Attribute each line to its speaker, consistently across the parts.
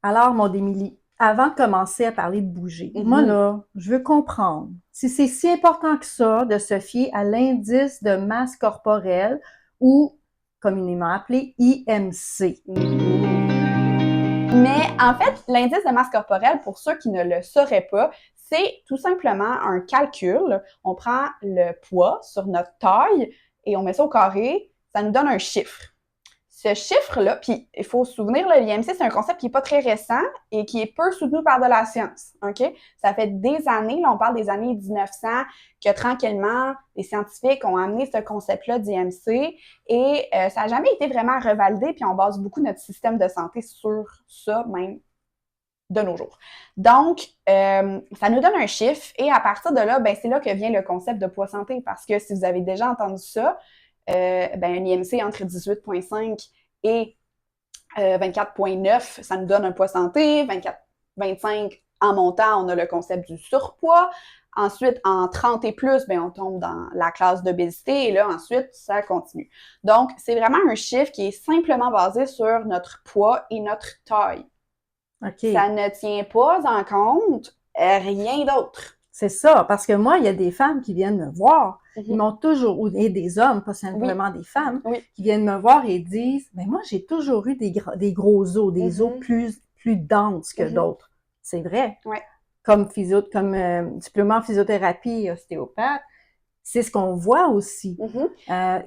Speaker 1: Alors, mon Émilie, avant de commencer à parler de bouger, moi
Speaker 2: Mhm.
Speaker 1: là, je veux comprendre si c'est si important que ça de se fier à l'indice de masse corporelle ou communément appelé IMC.
Speaker 2: Mhm. Mais en fait, l'indice de masse corporelle, pour ceux qui ne le sauraient pas, c'est tout simplement un calcul. On prend le poids sur notre taille et on met ça au carré, ça nous donne un chiffre. Ce chiffre-là, puis il faut se souvenir, l'IMC, c'est un concept qui n'est pas très récent et qui est peu soutenu par de la science. OK? Ça fait des années, là, on parle des années 1900, que tranquillement, les scientifiques ont amené ce concept-là d'IMC et ça n'a jamais été vraiment revalidé, puis on base beaucoup notre système de santé sur ça, même de nos jours. Donc, ça nous donne un chiffre et à partir de là, ben, c'est là que vient le concept de poids santé parce que si vous avez déjà entendu ça, ben, un IMC entre 18,5 et 24,9, ça nous donne un poids santé. 24, 25 en montant, on a le concept du surpoids. Ensuite, en 30 et plus, ben, on tombe dans la classe d'obésité et là, ensuite, ça continue. Donc, c'est vraiment un chiffre qui est simplement basé sur notre poids et notre taille. Ça
Speaker 1: OK.
Speaker 2: ne tient pas en compte rien d'autre.
Speaker 1: C'est ça, parce que moi, il y a des femmes qui viennent me voir, ils
Speaker 2: Mhm.
Speaker 1: m'ont toujours, et des hommes, pas
Speaker 2: Oui,
Speaker 1: simplement des femmes,
Speaker 2: oui.
Speaker 1: qui viennent me voir et disent, mais moi, j'ai toujours eu des gros os, des os
Speaker 2: Mhm.
Speaker 1: plus denses que
Speaker 2: Mhm.
Speaker 1: d'autres. C'est vrai.
Speaker 2: Ouais.
Speaker 1: Comme diplômé en physiothérapie et ostéopathe, c'est ce qu'on voit aussi.
Speaker 2: Mhm.
Speaker 1: Euh,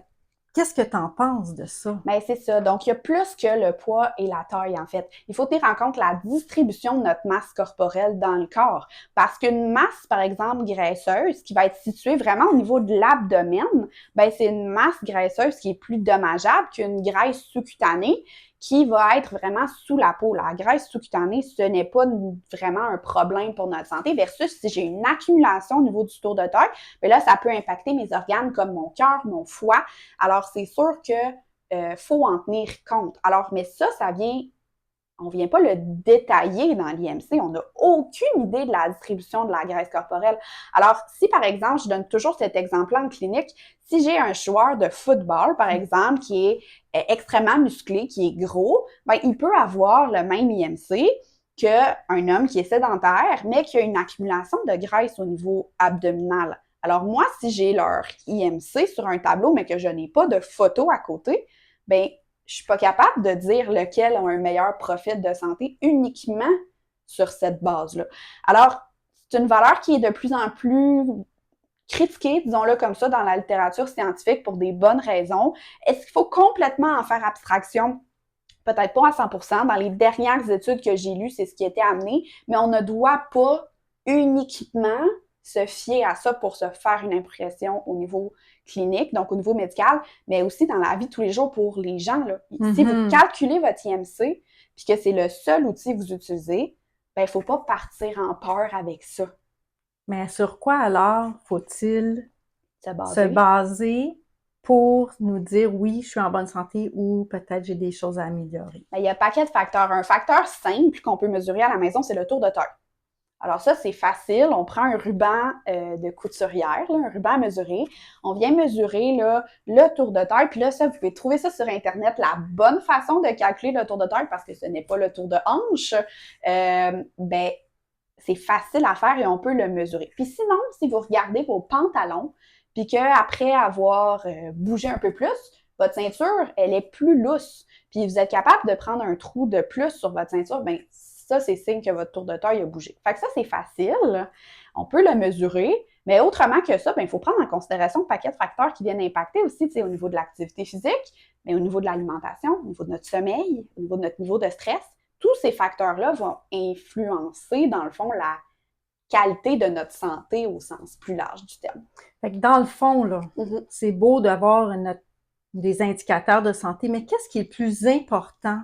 Speaker 1: Qu'est-ce que tu en penses de ça?
Speaker 2: Ben, c'est ça. Donc, il y a plus que le poids et la taille, en fait. Il faut tenir en compte la distribution de notre masse corporelle dans le corps. Parce qu'une masse, par exemple, graisseuse, qui va être située vraiment au niveau de l'abdomen, ben, c'est une masse graisseuse qui est plus dommageable qu'une graisse sous-cutanée qui va être vraiment sous la peau. La graisse sous-cutanée, ce n'est pas vraiment un problème pour notre santé versus si j'ai une accumulation au niveau du tour de taille, ben là, ça peut impacter mes organes comme mon cœur, mon foie. Alors, c'est sûr que faut en tenir compte. Alors, mais ça vient, on vient pas le détailler dans l'IMC. On n'a aucune idée de la distribution de la graisse corporelle. Alors, si par exemple, je donne toujours cet exemple-là en clinique, si j'ai un joueur de football, par exemple, qui est extrêmement musclé, qui est gros, ben, il peut avoir le même IMC qu'un homme qui est sédentaire, mais qui a une accumulation de graisse au niveau abdominal. Alors moi, si j'ai leur IMC sur un tableau, mais que je n'ai pas de photo à côté, ben je suis pas capable de dire lequel a un meilleur profil de santé uniquement sur cette base-là. Alors, c'est une valeur qui est de plus en plus critiquée, disons-le comme ça, dans la littérature scientifique pour des bonnes raisons. Est-ce qu'il faut complètement en faire abstraction? Peut-être pas à 100%. Dans les dernières études que j'ai lues, c'est ce qui était amené, mais on ne doit pas uniquement se fier à ça pour se faire une impression au niveau clinique, donc au niveau médical, mais aussi dans la vie de tous les jours pour les gens. Là. Si vous
Speaker 1: Mhm.
Speaker 2: calculez votre IMC, puis que c'est le seul outil que vous utilisez, ben, il ne faut pas partir en peur avec ça.
Speaker 1: Mais sur quoi alors faut-il
Speaker 2: Se
Speaker 1: se
Speaker 2: baser.
Speaker 1: baser pour nous dire oui, je suis en bonne santé ou peut-être j'ai des choses à améliorer?
Speaker 2: Ben, il y a un paquet de facteurs. Un facteur simple qu'on peut mesurer à la maison, c'est le tour de taille. Alors ça, c'est facile. On prend un ruban de couturière, là, un ruban à mesurer. On vient mesurer là, le tour de taille. Puis là, ça, vous pouvez trouver ça sur Internet. La bonne façon de calculer le tour de taille, parce que ce n'est pas le tour de hanche, ben, c'est facile à faire et on peut le mesurer. Puis sinon, si vous regardez vos pantalons, puis qu'après avoir bougé un peu plus, votre ceinture, elle est plus lousse. Puis vous êtes capable de prendre un trou de plus sur votre ceinture, ben ça, c'est signe que votre tour de taille a bougé. Fait que ça, c'est facile. On peut le mesurer. Mais autrement que ça, ben, il faut prendre en considération le paquet de facteurs qui viennent impacter aussi au niveau de l'activité physique, mais au niveau de l'alimentation, au niveau de notre sommeil, au niveau de notre niveau de stress. Tous ces facteurs-là vont influencer, dans le fond, la qualité de notre santé au sens plus large du terme.
Speaker 1: Fait que dans le fond, là,
Speaker 2: Mhm.
Speaker 1: c'est beau d'avoir des indicateurs de santé, mais qu'est-ce qui est le plus important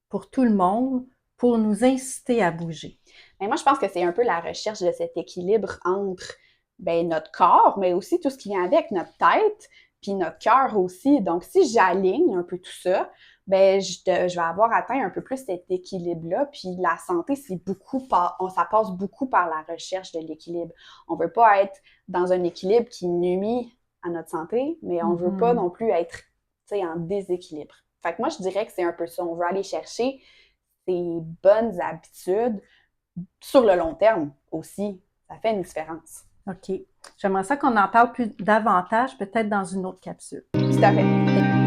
Speaker 1: pour tout le monde pour nous inciter à bouger?
Speaker 2: Mais moi, je pense que c'est un peu la recherche de cet équilibre entre ben, notre corps, mais aussi tout ce qui vient avec, notre tête, puis notre cœur aussi. Donc, si j'aligne un peu tout ça, ben, je vais avoir atteint un peu plus cet équilibre-là. Puis la santé, ça passe beaucoup par la recherche de l'équilibre. On veut pas être dans un équilibre qui nuit à notre santé, mais on veut pas
Speaker 1: Mhm.
Speaker 2: non plus être, en déséquilibre. Fait que moi, je dirais que c'est un peu ça. On veut aller chercher ses bonnes habitudes sur le long terme aussi. Ça fait une différence.
Speaker 1: OK. J'aimerais ça qu'on en parle plus davantage, peut-être dans une autre capsule.
Speaker 2: Tout à fait.